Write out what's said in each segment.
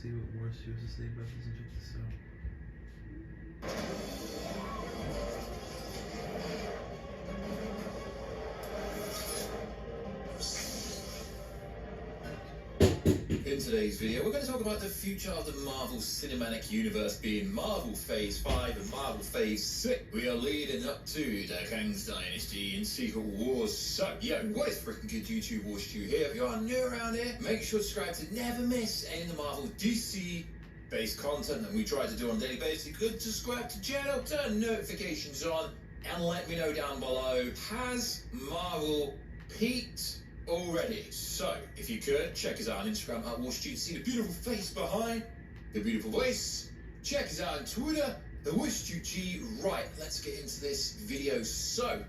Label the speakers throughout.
Speaker 1: see what more she has to say about this and check this out.
Speaker 2: In today's video, we're going to talk about the future of the Marvel Cinematic Universe being Marvel Phase 5 and Marvel Phase 6. We are leading up to the Kang's Dynasty and Secret Wars. So, what is freaking good YouTube Wars 2 here? If you are new around here, make sure to subscribe to never miss any of the Marvel DC based content that we try to do on a daily basis. Good to subscribe to the channel, turn notifications on, and let me know down below, has Marvel peaked already? So, if you could, check us out on Instagram at WashG to see the beautiful face behind the beautiful voice. Check us out on Twitter, the WashG. Right, let's get into this video. So,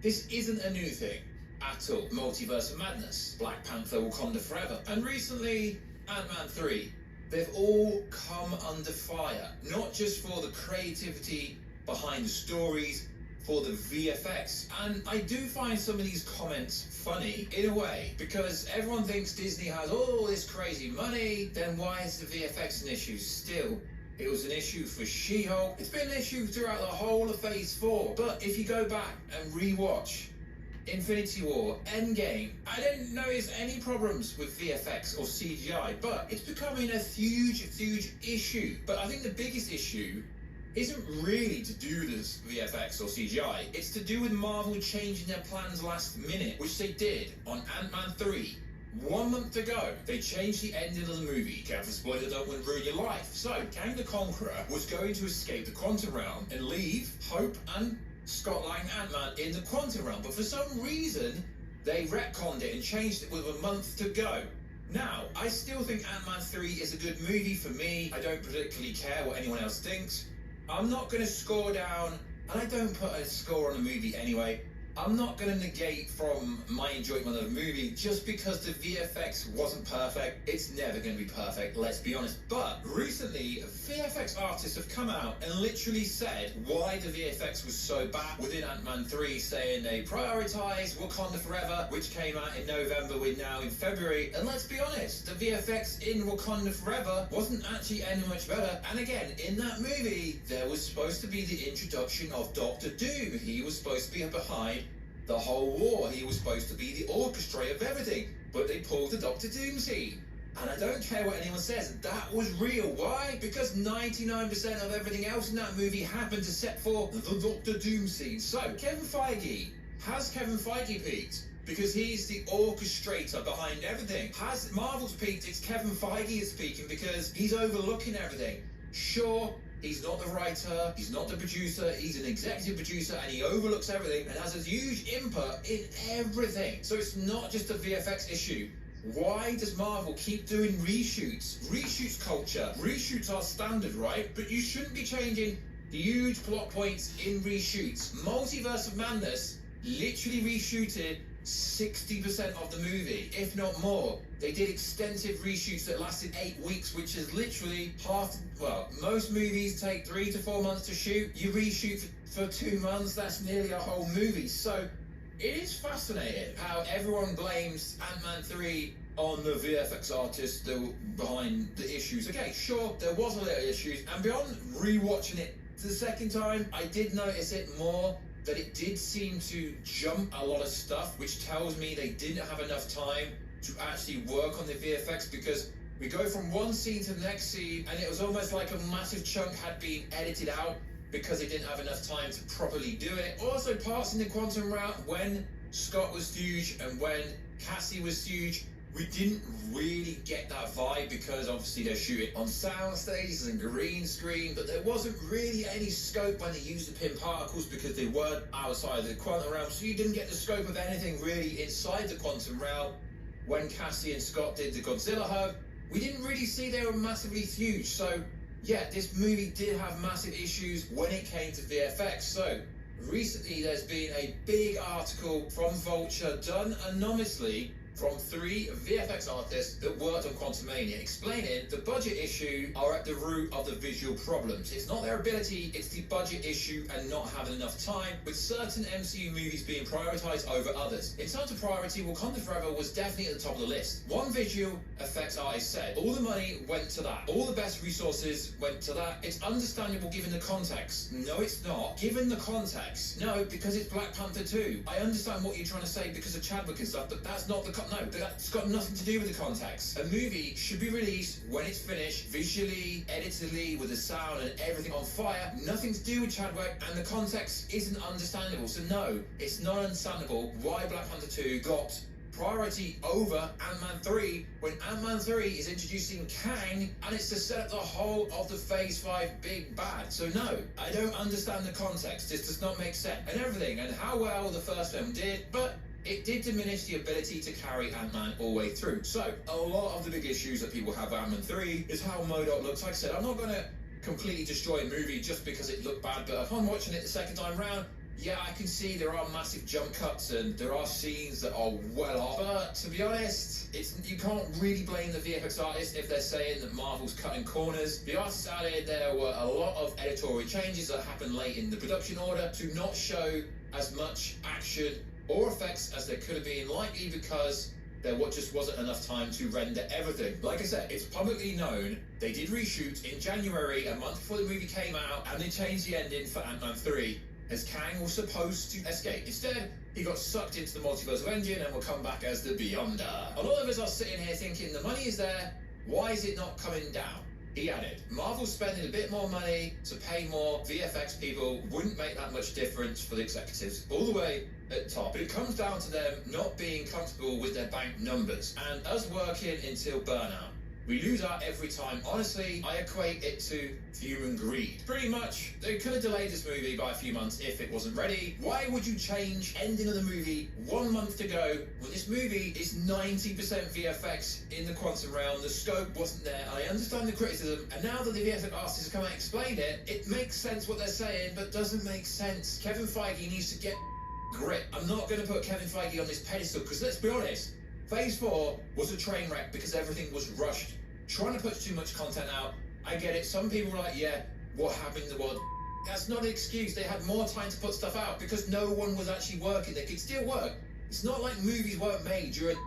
Speaker 2: this isn't a new thing at all. Multiverse of Madness, Black Panther, Wakanda Forever, and recently, Ant-Man 3. They've all come under fire, not just for the creativity behind the stories, for the VFX. And I do find some of these comments funny in a way, because everyone thinks Disney has all this crazy money, then why is the VFX an issue still? It was an issue for She-Hulk. It's been an issue throughout the whole of Phase 4. But if you go back and rewatch Infinity War, Endgame, I didn't notice any problems with VFX or CGI, but it's becoming a huge issue. But I think the biggest issue isn't really to do with this VFX or CGI. It's to do with Marvel changing their plans last minute, which they did on Ant-Man 3. 1 month ago, they changed the ending of the movie. Careful spoiler, don't want to ruin your life. So, Kang the Conqueror was going to escape the Quantum Realm and leave Hope and Scott Lang Ant-Man in the Quantum Realm. But for some reason, they retconned it and changed it with a month to go. Now, I still think Ant-Man 3 is a good movie for me. I don't particularly care what anyone else thinks. I'm not going to score down, and I don't put a score on a movie anyway. I'm not going to negate from my enjoyment of the movie just because the VFX wasn't perfect. It's never going to be perfect, let's be honest. But recently, VFX artists have come out and literally said why the VFX was so bad within Ant-Man 3, saying they prioritized Wakanda Forever, which came out in November, we're now in February. And let's be honest, the VFX in Wakanda Forever wasn't actually any much better. And again, in that movie, there was supposed to be the introduction of Doctor Doom. He was supposed to be behind the whole war. He was supposed to be the orchestrator of everything, but they pulled the Doctor Doom scene. And I don't care what anyone says, that was real. Why? Because 99% of everything else in that movie happened except for the Doctor Doom scene. So, has Kevin Feige peaked? Because he's the orchestrator behind everything. Has Marvel's peaked? It's Kevin Feige is peaking because he's overlooking everything. Sure, he's not the writer, he's not the producer, he's an executive producer, and he overlooks everything and has a huge input in everything. So it's not just a VFX issue. Why does Marvel keep doing reshoots? Reshoots culture. Reshoots are standard, right? But you shouldn't be changing the huge plot points in reshoots. Multiverse of Madness literally reshooted 60% of the movie, if not more. They did extensive reshoots that lasted 8 weeks, which is literally half. Well, most movies take 3 to 4 months to shoot. You reshoot for 2 months, that's nearly a whole movie. So it is fascinating how everyone blames Ant-Man 3 on the VFX artists that were behind the issues. Okay, sure, there was a little issues, and beyond rewatching it the second time, I did notice it more, that it did seem to jump a lot of stuff, which tells me they didn't have enough time to actually work on the VFX, because we go from one scene to the next scene and it was almost like a massive chunk had been edited out because they didn't have enough time to properly do it. Also, parts in the Quantum Realm, when Scott was huge and when Cassie was huge, we didn't really get that vibe because obviously they're shooting on sound stages and green screen, but there wasn't really any scope when they used the pin particles because they weren't outside of the quantum realm, so you didn't get the scope of anything really inside the quantum realm. When Cassie and Scott did the Godzilla hug, we didn't really see they were massively huge. So yeah, this movie did have massive issues when it came to VFX. So recently there's been a big article from Vulture done anonymously from 3 VFX artists that worked on Quantumania, explaining the budget issue are at the root of the visual problems. It's not their ability, it's the budget issue and not having enough time, with certain MCU movies being prioritized over others. In terms of priority, Wakanda Forever was definitely at the top of the list. One visual effects artist said, all the money went to that. All the best resources went to that. It's understandable given the context. No, it's not. Given the context. No, because it's Black Panther 2. I understand what you're trying to say because of Chadwick and stuff, but that's not the no, that's got nothing to do with the context. A movie should be released when it's finished, visually, editedly, with the sound and everything on fire. Nothing to do with Chadwick, and the context isn't understandable. So no, it's not understandable why Black Panther 2 got priority over Ant-Man 3 when Ant-Man 3 is introducing Kang and it's to set up the whole of the Phase 5 big bad. So no, I don't understand the context. This does not make sense. And everything, and how well the first film did, but it did diminish the ability to carry Ant-Man all the way through. So a lot of the big issues that people have with Ant-Man 3 is how MODOK looks. Like I said, I'm not going to completely destroy a movie just because it looked bad, but upon watching it the second time round, yeah, I can see there are massive jump cuts and there are scenes that are well off. But to be honest, you can't really blame the VFX artists if they're saying that Marvel's cutting corners. The artists added there were a lot of editorial changes that happened late in the production order to not show as much action or effects as there could have been, likely because there just wasn't enough time to render everything. Like I said, it's publicly known they did reshoot in January, a month before the movie came out, and they changed the ending for Ant-Man 3 as Kang was supposed to escape. Instead, he got sucked into the multiversal engine and will come back as the Beyonder. A lot of us are sitting here thinking the money is there, why is it not coming down? He added, Marvel spending a bit more money to pay more VFX people wouldn't make that much difference for the executives all the way at the top. But it comes down to them not being comfortable with their bank numbers and us working until burnout. We lose out every time. Honestly, I equate it to human greed. Pretty much, they could have delayed this movie by a few months if it wasn't ready. Why would you change ending of the movie 1 month to go when this movie is 90% VFX in the quantum realm? The scope wasn't there. I understand the criticism, and now that the VFX artists have come out and explained it, it makes sense what they're saying, but doesn't make sense. Kevin Feige needs to get grip. I'm not going to put Kevin Feige on this pedestal because let's be honest, Phase 4 was a train wreck because everything was rushed. Trying to put too much content out, I get it. Some people are like, yeah, what happened in the world? That's not an excuse. They had more time to put stuff out because no one was actually working. They could still work. It's not like movies weren't made during...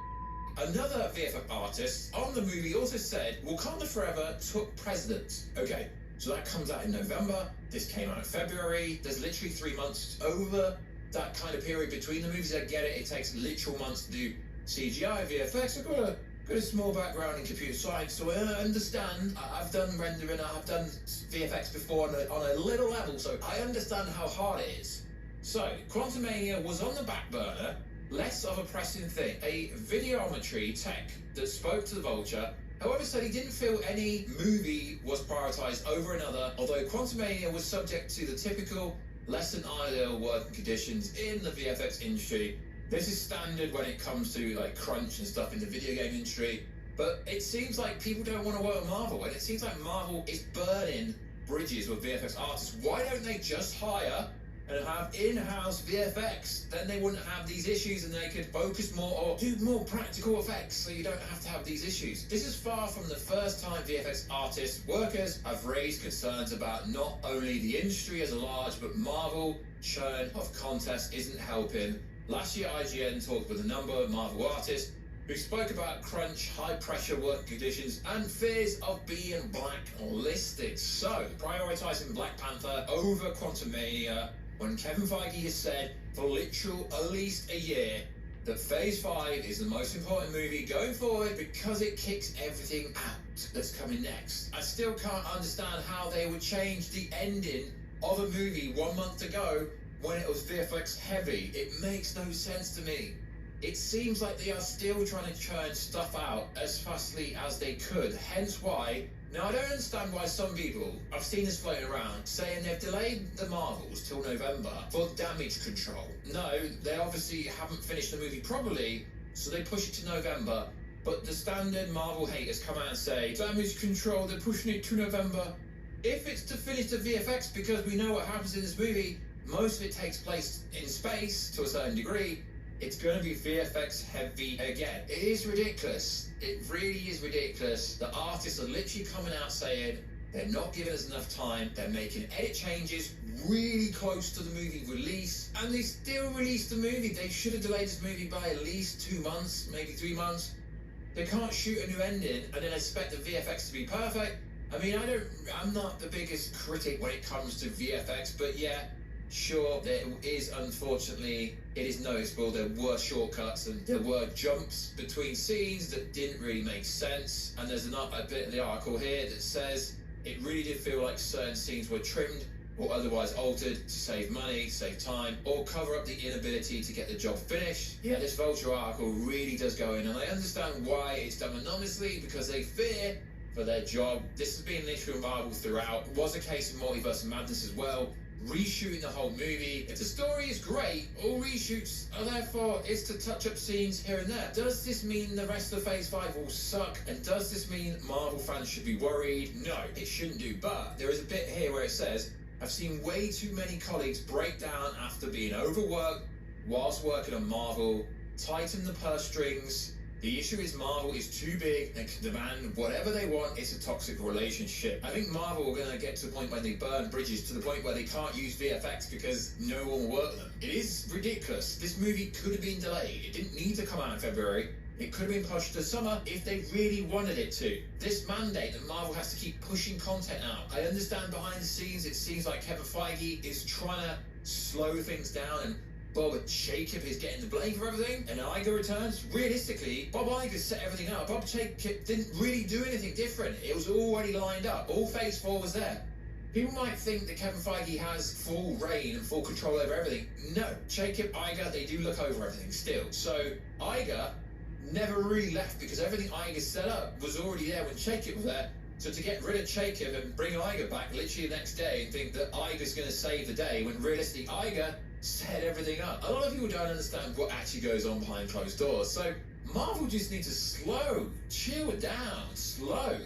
Speaker 2: Another VFX artist on the movie also said, Wakanda Forever took precedence. Okay, so that comes out in November. This came out in February. There's literally 3 months over that kind of period between the movies. I get it. It takes literal months to do CGI, VFX. I've got a small background in computer science, so I understand. I've done rendering, I've done VFX before on a little level, so I understand how hard it is. So, Quantumania was on the back burner, less of a pressing thing. A videometry tech that spoke to the Vulture, however, said he didn't feel any movie was prioritized over another, although Quantumania was subject to the typical less than ideal working conditions in the VFX industry. This is standard when it comes to like crunch and stuff in the video game industry, but it seems like people don't want to work with Marvel, and it seems like Marvel is burning bridges with VFX artists. Why don't they just hire and have in-house VFX? Then they wouldn't have these issues and they could focus more or do more practical effects so you don't have to have these issues. This is far from the first time VFX artists, workers have raised concerns about not only the industry as a large, but Marvel churn of contests isn't helping. Last year, IGN talked with a number of Marvel artists who spoke about crunch, high-pressure work conditions, and fears of being blacklisted. So, prioritizing Black Panther over Quantumania, when Kevin Feige has said for literal at least a year that Phase 5 is the most important movie going forward because it kicks everything out that's coming next. I still can't understand how they would change the ending of a movie 1 month ago when it was VFX heavy. It makes no sense to me. It seems like they are still trying to churn stuff out as fastly as they could, hence why. Now, I don't understand why some people, I've seen this floating around, saying they've delayed the Marvels till November for damage control. No, they obviously haven't finished the movie properly, so they push it to November. But the standard Marvel haters come out and say, damage control, they're pushing it to November. If it's to finish the VFX, because we know what happens in this movie, most of it takes place in space to a certain degree, It's going to be VFX heavy again. It is ridiculous. It really is ridiculous. The artists are literally coming out saying they're not giving us enough time. They're making edit changes really close to the movie release, and they still released the movie. They should have delayed this movie by at least 2 months, maybe 3 months. They can't shoot a new ending and then expect the VFX to be perfect. I mean, I'm not the biggest critic when it comes to VFX, but yeah, sure, there is, unfortunately, it is noticeable. There were shortcuts and there were jumps between scenes that didn't really make sense. And there's a bit in the article here that says it really did feel like certain scenes were trimmed or otherwise altered to save money, save time, or cover up the inability to get the job finished. Yeah, this Vulture article really does go in, and I understand why it's done anonymously, because they fear for their job. This has been an issue in Marvel throughout. It was a case of Multiverse of Madness as well. Reshooting the whole movie. If the story is great, all reshoots are therefore is to touch up scenes here and there. Does this mean the rest of Phase 5 will suck? And does this mean Marvel fans should be worried? No, it shouldn't do. But there is a bit here where it says, I've seen way too many colleagues break down after being overworked whilst working on Marvel, tighten the purse strings. The issue is Marvel is too big and can demand whatever they want. It's a toxic relationship. I think Marvel are going to get to the point where they burn bridges, to the point where they can't use VFX because no one will work them. It is ridiculous. This movie could have been delayed. It didn't need to come out in February. It could have been pushed to summer if they really wanted it to. This mandate that Marvel has to keep pushing content out. I understand behind the scenes it seems like Kevin Feige is trying to slow things down, and Bob Jacob is getting the blame for everything, and Iger returns. Realistically, Bob Iger set everything up. Bob Jacob didn't really do anything different. It was already lined up. All Phase 4 was there. People might think that Kevin Feige has full reign and full control over everything. No, Jacob, Iger, they do look over everything still. So Iger never really left, because everything Iger set up was already there when Jacob was there. So to get rid of Jacob and bring Iger back literally the next day and think that Iger's going to save the day, when realistically Iger set everything up. A lot of people don't understand what actually goes on behind closed doors. So Marvel just need to chill it down, slow.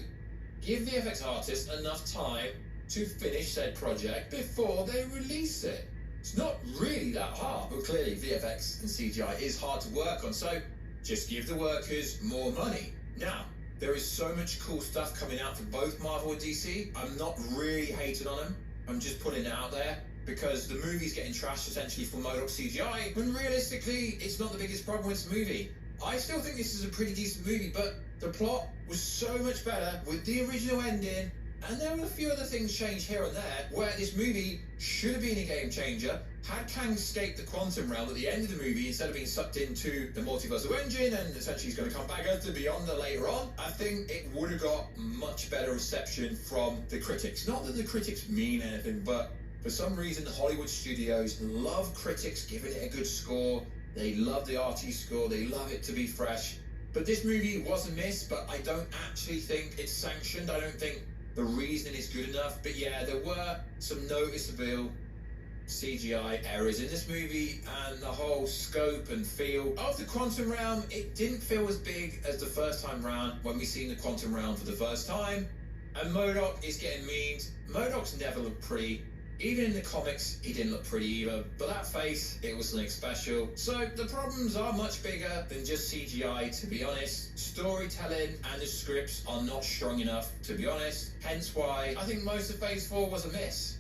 Speaker 2: Give the VFX artists enough time to finish said project before they release it. It's not really that hard, but clearly VFX and CGI is hard to work on, so just give the workers more money. Now, there is so much cool stuff coming out for both Marvel and DC. I'm not really hating on them. I'm just putting it out there, because the movie's getting trashed essentially for MODOK CGI, when realistically, it's not the biggest problem with this movie. I still think this is a pretty decent movie, but the plot was so much better with the original ending, and there were a few other things changed here and there, where this movie should have been a game changer. Had Kang escaped the quantum realm at the end of the movie, instead of being sucked into the multiversal engine and essentially he's going to come back as the Beyonder later on, I think it would have got much better reception from the critics. Not that the critics mean anything, but for some reason Hollywood studios love critics giving it a good score. They love the RT score. They love it to be fresh. But this movie was a miss, but I don't actually think it's sanctioned. I don't think the reasoning is good enough. But yeah, there were some noticeable CGI errors in this movie, and the whole scope and feel of the quantum realm, it didn't feel as big as the first time round when we seen the quantum realm for the first time. And MODOK is getting memed. MODOK's never looked pretty. Even in the comics, he didn't look pretty either. But that face, it was something special. So the problems are much bigger than just CGI, to be honest. Storytelling and the scripts are not strong enough, to be honest. Hence why I think most of Phase 4 was a miss.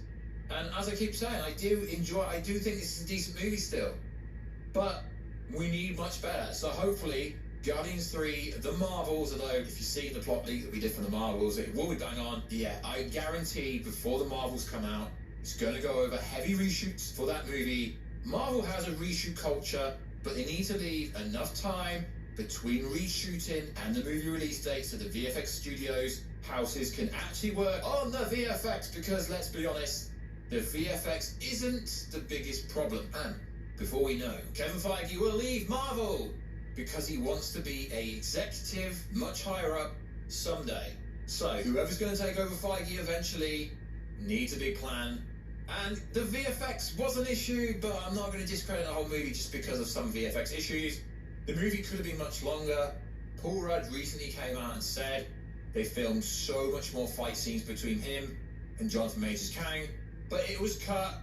Speaker 2: And as I keep saying, I do think this is a decent movie still. But we need much better. So hopefully, Guardians 3, the Marvels, although if you see the plot leak that we did from the Marvels, it will be bang on. Yeah, I guarantee before the Marvels come out, it's going to go over heavy reshoots for that movie. Marvel has a reshoot culture, but they need to leave enough time between reshooting and the movie release date so the VFX studios, houses can actually work on the VFX, because let's be honest, the VFX isn't the biggest problem. And before we know, Kevin Feige will leave Marvel because he wants to be an executive much higher up someday. So whoever's going to take over Feige eventually needs a big plan. And the VFX was an issue, but I'm not going to discredit the whole movie just because of some VFX issues. The movie could have been much longer. Paul Rudd recently came out and said they filmed so much more fight scenes between him and Jonathan Majors Kang, but it was cut,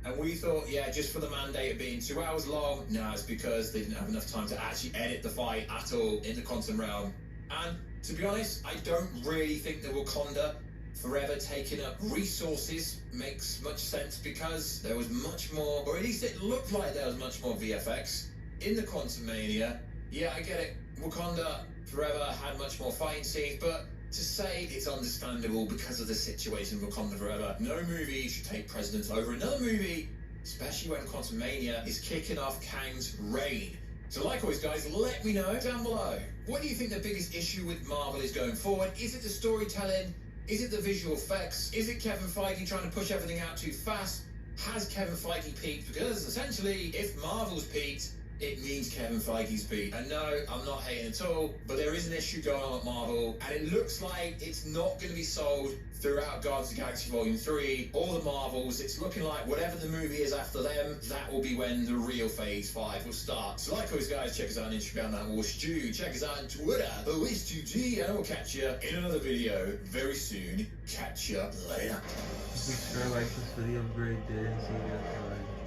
Speaker 2: And we thought, yeah, just for the mandate of being 2 hours long, no, it's because they didn't have enough time to actually edit the fight at all in the quantum realm. And to be honest, I don't really think the Wakanda forever taking up resources makes much sense, because there was much more, or at least it looked like there was much more VFX in the Quantum Mania. Yeah, I get it. Wakanda Forever had much more fighting scenes, but to say it's understandable because of the situation of Wakanda Forever, no movie should take precedence over another movie, especially when Quantum Mania is kicking off Kang's reign. So like always, guys, let me know down below. What do you think the biggest issue with Marvel is going forward? Is it the storytelling? Is it the visual effects? Is it Kevin Feige trying to push everything out too fast? Has Kevin Feige peaked? Because essentially, if Marvel's peaked, it means Kevin Feige's peaked. And no, I'm not hating at all, but there is an issue going on at Marvel, and it looks like it's not going to be sold throughout Guardians of the Galaxy Volume 3 or the Marvels. It's looking like whatever the movie is after them, that will be when the real Phase 5 will start. So like always, guys, check us out on Instagram, that @WashStew. Check us out on Twitter, @WashStewG, and we'll catch you in another video very soon. Catch you later.
Speaker 1: Be sure to like this video, great day, and see you guys later.